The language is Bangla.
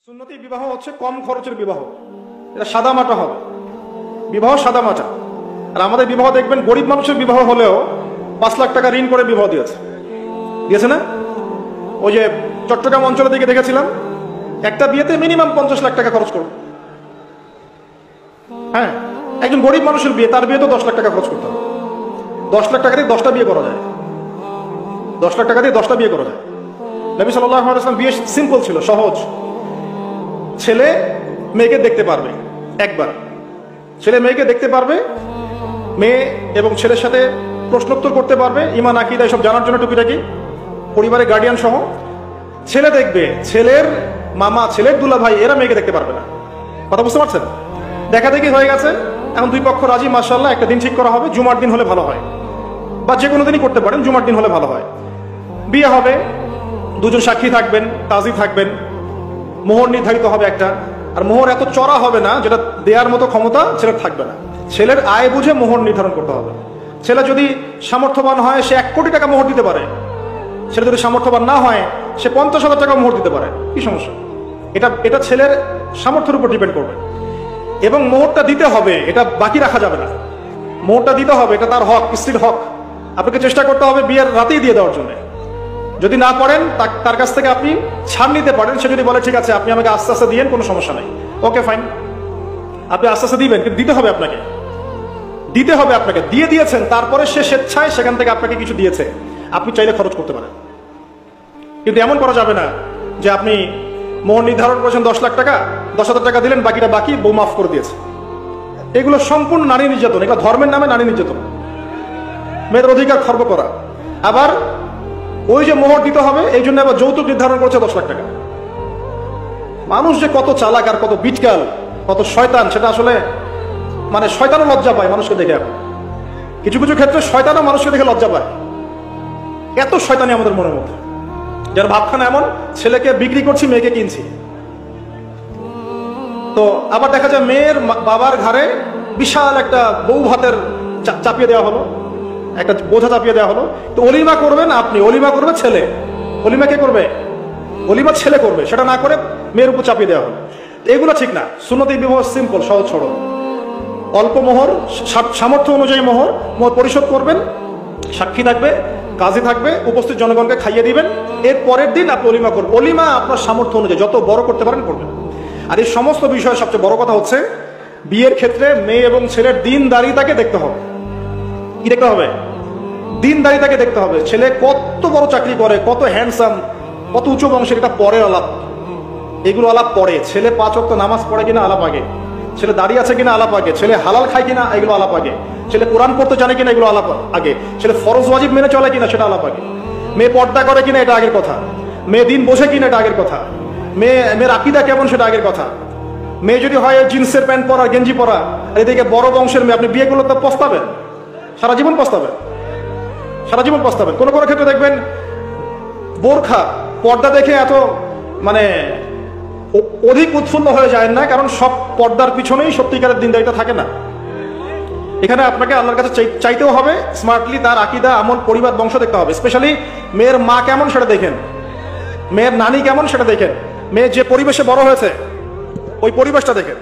সুন্নতি বিবাহ হচ্ছে কম খরচের বিবাহ, এটা সাদামাটা হবে বিবাহ, সাদামাটা। আর আমাদের বিবাহ দেখবেন গরিব মানুষের বিবাহ হলেও 5 লাখ টাকা ঋণ করে বিবাহ দিয়েছে না? ওই যে চট্টগ্রাম অঞ্চলের দিকে দেখেছিলাম, একটা বিয়েতে মিনিমাম 50 লাখ টাকা খরচ করবে। হ্যাঁ, একজন গরিব মানুষের বিয়ে, তার বিয়ে তো 10 লাখ টাকা খরচ করতে হবে। 10 লাখ টাকা দিয়ে 10টা বিয়ে করা যায়, 10 লাখ টাকা দিয়ে 10টা বিয়ে করা যায়। নবী সাল্লাল্লাহু আলাইহি ওয়াসাল্লাম বিয়ে সিম্পল ছিল, সহজ। ছেলে মেয়েকে দেখতে পারবে একবার, ছেলে মেয়েকে দেখতে পারবে, মেয়ে এবং ছেলের সাথে প্রশ্নোত্তর করতে পারবে, ঈমান আকীদা এসব জানার জন্য টুকিটাকি, পরিবারের গার্ডিয়ান সহ। ছেলে দেখবে, ছেলের মামা, ছেলের দুলাভাই, এরা মেয়েকে দেখতে পারবে না। কথা বুঝতে পারছেন? দেখা দেখি হয়ে গেছে, এখন দুই পক্ষ রাজি, মাশাআল্লাহ, একটা দিন ঠিক করা হবে, জুমার দিন হলে ভালো হয়, বা যে কোনো দিনই করতে পারেন, জুমার দিন হলে ভালো হয়। বিয়ে হবে, দুজন সাক্ষী থাকবেন, কাজী থাকবেন, মোহর নির্ধারিত হবে একটা। আর মোহর এত চড়া হবে না যেটা দেওয়ার মতো ক্ষমতা ছেলের থাকবে না। ছেলের আয় বুঝে মোহর নির্ধারণ করতে হবে। ছেলে যদি সামর্থ্যবান হয়, সে 1 কোটি টাকা মোহর দিতে পারে। ছেলে যদি সামর্থ্যবান না হয়, সে 50,000 টাকা মোহর দিতে পারে। কি সমস্যা? এটা ছেলের সামর্থ্যের উপর ডিপেন্ড করবে। এবং মোহরটা দিতে হবে, এটা বাকি রাখা যাবে না। মোহরটা দিতে হবে, এটা তার হক, স্ত্রীর হক। আপনাকে চেষ্টা করতে হবে বিয়ের রাতেই দিয়ে দেওয়ার জন্য। যদি না পারেন, তার কাছ থেকে আপনি ছাড় নিতে পারেন। সে যদি বলে ঠিক আছে আপনি আমাকে আস্তে আস্তে দিয়েন, কোনো সমস্যা নাই, ওকে ফাইন, আপনি আস্তে আস্তে দিবেন, কিন্তু দিতে হবে আপনাকে, দিতে হবে আপনাকে। দিয়ে দিয়েছেন, তারপরে সে স্বেচ্ছায় সেখান থেকে আপনাকে কিছু দিয়েছে, আপনি চাইলে খরচ করতে পারেন। কিন্তু এমন করা যাবে না যে আপনি মোহর নির্ধারণ করেছেন 10 লাখ টাকা, 10,000 টাকা দিলেন, বাকিটা বাকি, বউ মাফ করে দিয়েছে। এগুলো সম্পূর্ণ নারী নির্যাতন, এগুলো ধর্মের নামে নারী নির্যাতন, মেয়েদের অধিকার খর্ব করা। আবার ওই যে মোহর দিতে হবে, এই জন্য আবার যৌতুক নির্ধারণ করেছে 10 লাখ টাকা। মানুষ যে কত চালাক আর কত বিটকাল, কত শয়তান, সেটা আসলে মানে শয়তানও লজ্জা পায় মানুষকে দেখে। এখন কিছু কিছু ক্ষেত্রে শয়তানও মানুষকে দেখে লজ্জা পায়। এত শয়তানি আমাদের মনের মধ্যে, যার ভাবখানা এমন, ছেলেকে বিক্রি করছি, মেয়েকে কিনছি। তো আবার দেখা যায় মেয়ের বাবার ঘাড়ে বিশাল একটা বউ ভাতের চাপিয়ে দেওয়া হলো, একটা বোঝা চাপিয়ে দেওয়া হলো। তো অলিমা করবেন আপনি, অলিমা করবে ছেলে। অলিমা কে করবে? অলিমা ছেলে করবে, সেটা না করে মেয়ের উপর চাপিয়ে দেওয়া হলো। এগুলো ঠিক না। সুন্নতি বিবাহ সিম্পল, সহজ সরল, অল্প মোহর, সামর্থ্য অনুযায়ী মোহর পরিশোধ করবেন, সাক্ষী থাকবে, কাজী থাকবে, উপস্থিত জনগণকে খাইয়ে দিবেন। এর পরের দিন আপনি অলিমা করবেন। অলিমা আপনার সামর্থ্য অনুযায়ী যত বড় করতে পারেন করবেন। আর এই সমস্ত বিষয়ে সবচেয়ে বড় কথা হচ্ছে, বিয়ের ক্ষেত্রে মেয়ে এবং ছেলের দিনদারিতাকে দেখতে হবে। কি দেখতে হবে? দিনদারিতাকে দেখতে হবে। ছেলে কত বড় চাকরি করে, কত হ্যান্ডসাম, কত উচ্চ বংশের, এটা পরের আলাপ। এগুলো আলাপ পরে। ছেলে 5 ওয়াক্ত নামাজ পড়ে কিনা আলাপ আগে, ছেলে দাঁড়িয়ে আছে কিনা আলাপ আগে, ছেলে হালাল খায় কিনা এগুলো আলাপ আগে, ছেলে কোরআন পড়তে জানে কিনা এগুলো আলাপ আগে, ছেলে ফরজ ওয়াজিব মেনে চলে কিনা সেটা আলাপ আগে, মেয়ে পর্দা করে কিনা এটা আগের কথা, মেয়ে দিন বোঝে কিনা এটা আগের কথা, মেয়ের আকীদা কেমন সেটা আগের কথা। মেয়ে যদি হয় জিন্সের প্যান্ট পরা, গেঞ্জি পরা, আর এদিকে বড় বংশের মেয়ে, আপনি বিয়ে করলে তো পস্তাবেন, সারা জীবন পস্তাবেন, সারা জীবন পস্তাবেন। কোনো কোনো ক্ষেত্রে দেখবেন বোরখা, পর্দা দেখে এত মানে অধিক উৎফুল্ল হয়ে যায় না, কারণ সব পর্দার পিছনেই সত্যিকারের দিনদারিতা থাকে না। এখানে আপনাকে আল্লাহর কাছে চাইতেও হবে, স্মার্টলি তার আকীদা, আমল, পরিবার, বংশ দেখতে হবে। স্পেশালি মেয়ের মা কেমন সেটা দেখেন, মেয়ের নানি কেমন সেটা দেখেন, মেয়ে যে পরিবেশে বড় হয়েছে ওই পরিবেশটা দেখেন।